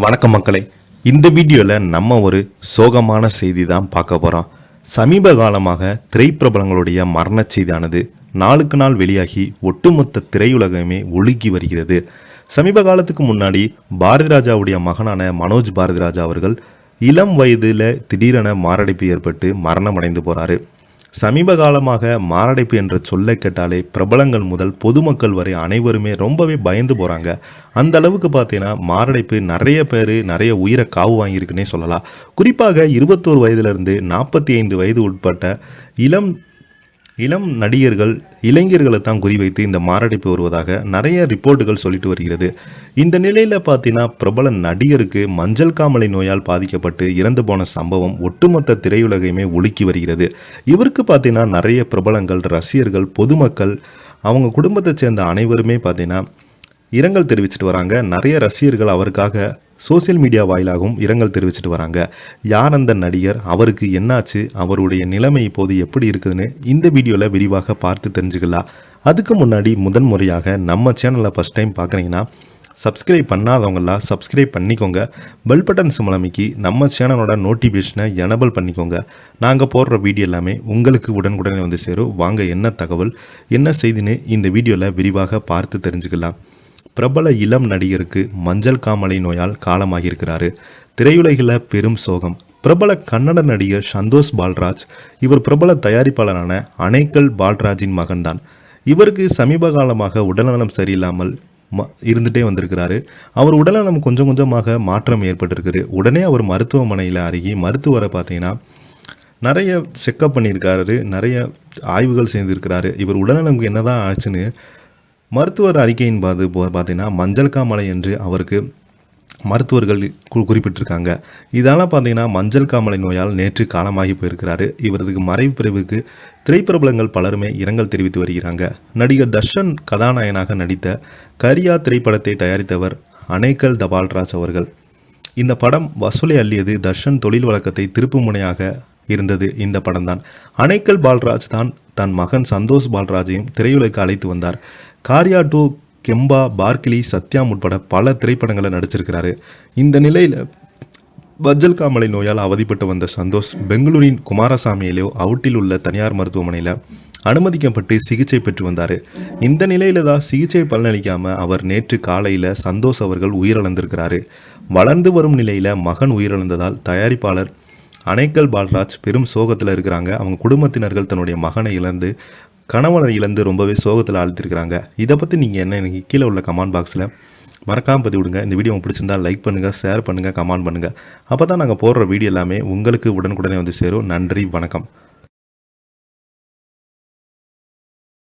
வணக்கம் மக்களே. இந்த வீடியோவில் நம்ம ஒரு சோகமான செய்தி தான் பார்க்க போகிறோம். சமீப காலமாக திரைப்பிரபலங்களுடைய மரண செய்தியானது நாளுக்கு நாள் வெளியாகி ஒட்டுமொத்த திரையுலகமே ஒழுகி வருகிறது. சமீப காலத்துக்கு முன்னாடி பாரதி ராஜாவுடைய மகனான மனோஜ் பாரதி ராஜா அவர்கள் இளம் வயதில் திடீரென மாரடைப்பு ஏற்பட்டு மரணம் அடைந்து போகிறாரு. சமீப காலமாக மாரடைப்பு என்ற சொல்லை கேட்டாலே பிரபலங்கள் முதல் பொதுமக்கள் வரை அனைவருமே ரொம்பவே பயந்து போகிறாங்க. அந்த அளவுக்கு பார்த்தீங்கன்னா மாரடைப்பு நிறைய பேர் நிறைய உயிரை காவு வாங்கியிருக்குன்னே சொல்லலாம். குறிப்பாக 21 வயதிலிருந்து 45 வயது உட்பட்ட இளம் நடிகர்கள் இளைஞர்களை தான் குறிவைத்து இந்த மாரடைப்பு வருவதாக நிறைய ரிப்போர்ட்டுகள் சொல்லிட்டு வருகிறது. இந்த நிலையில் பார்த்தீங்கன்னா பிரபல நடிகருக்கு மஞ்சள் காமாலை நோயால் பாதிக்கப்பட்டு இறந்து போன சம்பவம் ஒட்டுமொத்த திரையுலகையுமே ஒழுக்கி வருகிறது. இவருக்கு பார்த்தீங்கன்னா நிறைய பிரபலங்கள், ரசிகர்கள், பொதுமக்கள், அவங்க குடும்பத்தை சேர்ந்த அனைவருமே பார்த்தீங்கன்னா இரங்கல் தெரிவிச்சிட்டு வராங்க. நிறைய ரசிகர்கள் அவருக்காக சோசியல் மீடியா வாயிலாகவும் இரங்கல் தெரிவிச்சிட்டு வராங்க. யார் அந்த நடிகர், அவருக்கு என்னாச்சு, அவருடைய நிலைமை இப்போது எப்படி இருக்குதுன்னு இந்த வீடியோவில் விரிவாக பார்த்து தெரிஞ்சுக்கலாம். அதுக்கு முன்னாடி முதன்முறையாக நம்ம சேனலை ஃபஸ்ட் டைம் பார்க்குறீங்கன்னா சப்ஸ்கிரைப் பண்ணாதவங்களாம் சப்ஸ்கிரைப் பண்ணிக்கோங்க. பெல் பட்டன் சிம்பல் அமைக்கி நம்ம சேனலோட நோட்டிஃபிகேஷனை எனபிள் பண்ணிக்கோங்க. நாங்கள் போடுற வீடியோ எல்லாமே உங்களுக்கு உடனுக்குடனே வந்து சேரும். வாங்க என்ன தகவல் என்ன செய்தின்னு இந்த வீடியோவில் விரிவாக பார்த்து தெரிஞ்சுக்கலாம். பிரபல இளம் நடிகருக்கு மஞ்சள் காமாலை நோயால் காலமாகியிருக்கிறாரு. திரையுலகில் பெரும் சோகம். பிரபல கன்னட நடிகர் சந்தோஷ் பால்ராஜ். இவர் பிரபல தயாரிப்பாளரான அணைக்கல் பால்ராஜின் மகன்தான். இவருக்கு சமீப காலமாக உடல்நலம் சரியில்லாமல் இருந்துகிட்டே வந்திருக்கிறாரு. அவர் உடல்நலம் கொஞ்சம் கொஞ்சமாக மாற்றம் ஏற்பட்டிருக்குது. உடனே அவர் மருத்துவமனையில் அருகி மருத்துவரை பார்த்தீங்கன்னா நிறைய செக்கப் பண்ணியிருக்காரு, நிறைய ஆய்வுகள் செய்திருக்கிறாரு. இவர் உடல்நலமுக்கு என்னதான் ஆச்சுன்னு மருத்துவர் அறிக்கையின் பார்த்தீங்கன்னா மஞ்சள் காமாலை என்று அவருக்கு மருத்துவர்கள் குறிப்பிட்டிருக்காங்க. இதனால் பார்த்தீங்கன்னா மஞ்சள் காமாலை நோயால் நேற்று காலமாகி போயிருக்கிறாரு. இவரதுக்கு மறைவு பிரிவுக்கு திரைப்பிரபலங்கள் பலருமே இரங்கல் தெரிவித்து வருகிறாங்க. நடிகர் தர்ஷன் கதாநாயகனாக நடித்த கரியா திரைப்படத்தை தயாரித்தவர் அணைக்கல் பால்ராஜ் அவர்கள். இந்த படம் வசூலை அள்ளியது. தர்ஷன் தொழில் வழக்கத்தை திருப்பு முனையாக இருந்தது இந்த படம் தான். அணைக்கல் பால்ராஜ் தான் தன் மகன் சந்தோஷ் பால்ராஜையும் திரையுலகிற்கு அழைத்து வந்தார். காரியா 2, கெம்பா, பார்க்கிலி, சத்யாம் உட்பட பல திரைப்படங்களை நடிச்சிருக்கிறாரு. இந்த நிலையில் மஞ்சள் காமாலை நோயால் அவதிப்பட்டு வந்த சந்தோஷ் பெங்களூரின் குமாரசாமியிலோ அவுட்டில் உள்ள தனியார் மருத்துவமனையில் அனுமதிக்கப்பட்டு சிகிச்சை பெற்று வந்தார். இந்த நிலையில தான் சிகிச்சை பலனளிக்காமல் அவர் நேற்று காலையில் சந்தோஷ் அவர்கள் உயிரிழந்திருக்கிறாரு. வளர்ந்து வரும் நிலையில் மகன் உயிரிழந்ததால் தயாரிப்பாளர் அணைக்கல் பால்ராஜ் பெரும் சோகத்தில் இருக்கிறாங்க. அவங்க குடும்பத்தினர்கள் தன்னுடைய மகனை இழந்து கணவனை இழந்து ரொம்பவே சோகத்தில் ஆழ்த்திருக்கிறாங்க. இதை பற்றி நீங்கள் என்ன எனக்கு கீழே உள்ள கமெண்ட் பாக்ஸில் மறக்காமல் பதிவு விடுங்க. இந்த வீடியோ உங்களுக்கு பிடிச்சிருந்தா லைக் பண்ணுங்கள், ஷேர் பண்ணுங்கள், கமெண்ட் பண்ணுங்கள். அப்போ தான் நாங்கள் போடுற வீடியோ எல்லாமே உங்களுக்கு உடனுக்குடனே வந்து சேரும். நன்றி, வணக்கம்.